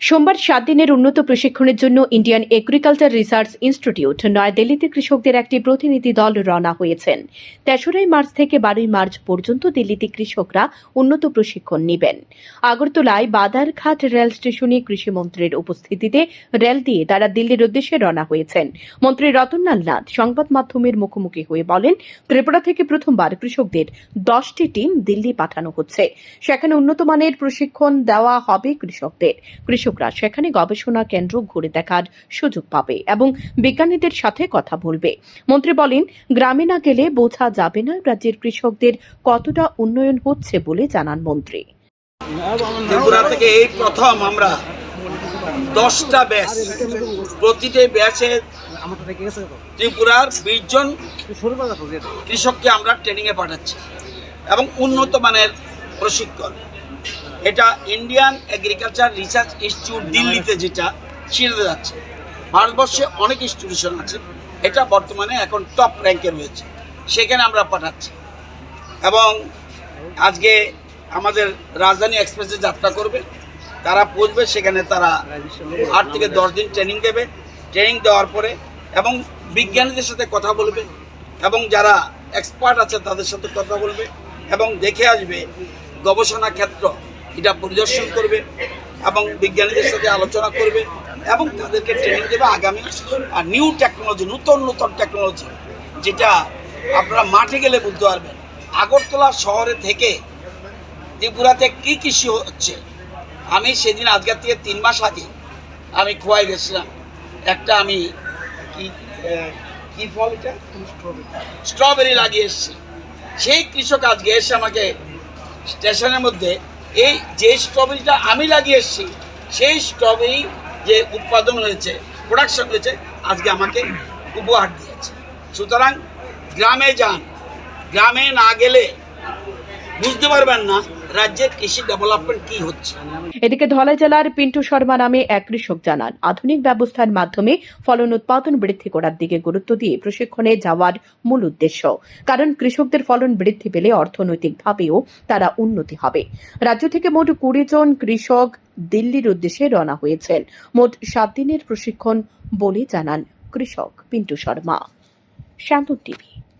সোমবার 7 দিনের উন্নত প্রশিক্ষণের জন্য ইন্ডিয়ান এগ্রিকালচার রিসার্চ ইনস্টিটিউট নয়াদিল্লিতে কৃষকদের একটি প্রতিনিধি দল রওনা হয়েছেন। 3ই মার্চ থেকে 12ই মার্চ পর্যন্ত দিল্লিতে কৃষকরা উন্নত প্রশিক্ষণ নেবেন। আগরতলায় বাদারঘাট রেল স্টেশনে কৃষিমন্ত্রীর উপস্থিতিতে রেল দিয়ে তারা দিল্লির উদ্দেশ্যে রওনা হয়েছেন। মন্ত্রী রতনলাল নাথ সংবাদ মাধ্যমের মুখোমুখি হয়ে বলেন, ত্রিপুরা থেকে প্রথমবার কৃষকদের 10টি টিম দিল্লি পাঠানো হচ্ছে। সেখানে উন্নত মানের প্রশিক্ষণ দেওয়া হবে কৃষকদের। কৃষকরা সেখানে গবেষণা কেন্দ্র ঘুরে দেখার সুযোগ পাবে এবং বিজ্ঞানীদের সাথে কথা বলবে। মন্ত্রী বলেন, গ্রামে না গেলে বোঝা যাবে না রাজ্যের কৃষকদের কতটা উন্নয়ন হচ্ছে বলে জানান মন্ত্রী। ত্রিপুরা থেকে এই প্রথম আমরা 10টা ব্যাচ, প্রতিটি ব্যাচে ত্রিপুরার 20 জন কৃষককে আমরা ট্রেনিং এ পাঠাচ্ছি এবং উন্নত মানের প্রশিক্ষণ। এটা ইন্ডিয়ান এগ্রিকালচার রিসার্চ ইনস্টিটিউট দিল্লিতে যেটা ছেড়ে যাচ্ছে। ভারতবর্ষে অনেক ইনস্টিটিউশন আছে, এটা বর্তমানে এখন টপ র্যাঙ্কে রয়েছে, সেখানে আমরা পাঠাচ্ছি। এবং আজকে আমাদের রাজধানী এক্সপ্রেসে যাত্রা করবে, তারা পৌঁছবে, সেখানে তারা 8 থেকে 10 দিন ট্রেনিং দেবে। ট্রেনিং দেওয়ার পরে এবং বিজ্ঞানীদের সাথে কথা বলবে এবং যারা এক্সপার্ট আছে তাদের সাথে কথা বলবে এবং দেখে আসবে গবেষণা ক্ষেত্র, এটা পরিদর্শন করবে এবং বিজ্ঞানীদের সাথে আলোচনা করবে এবং তাদেরকে ট্রেনিং দেবে আগামী নিউ টেকনোলজি, নূতন টেকনোলজি, যেটা আপনারা মাঠে গেলে বুঝতে পারবেন। আগরতলা শহরে থেকে ত্রিপুরাতে কি কৃষি হচ্ছে, আমি সেদিন আজকের থেকে 3 মাস আগে আমি খোয়াই গেছিলাম। একটা আমি কি ফল, এটা স্ট্রবেরি লাগিয়ে এসেছি। সেই কৃষক আজকে এসে আমাকে স্টেশনের মধ্যে এই যে স্ট্রবেরিটা আমি লাগিয়ে এসেছি, সেই স্ট্রবেরি যে উৎপাদন হয়েছে, প্রোডাকশন হয়েছে, আজকে আমাকে উপহার দিয়েছে। সুতরাং গ্রামে যান, গ্রামে না গেলে বুঝতে পারবেন না রাজ্যের কৃষি ডেভেলপমেন্ট কি হচ্ছে। এদিকে ধলাই জেলার পিন্টু শর্মা নামে এক কৃষক জানান, আধুনিক ব্যবস্থার মাধ্যমে ফলন উৎপাদন বৃদ্ধি করার দিকে গুরুত্ব দিয়ে প্রশিক্ষণে যাওয়ার মূল উদ্দেশ্য। কারণ কৃষকদের ফলন বৃদ্ধি পেলে অর্থনৈতিকভাবেও তারা উন্নতি হবে। রাজ্য থেকে মোট 20 জন কৃষক দিল্লির উদ্দেশ্যে রওনা হয়েছেন। মোট 7 দিনের প্রশিক্ষণ বলে জানান কৃষক পিন্টু শর্মা। শান্তন টিভি।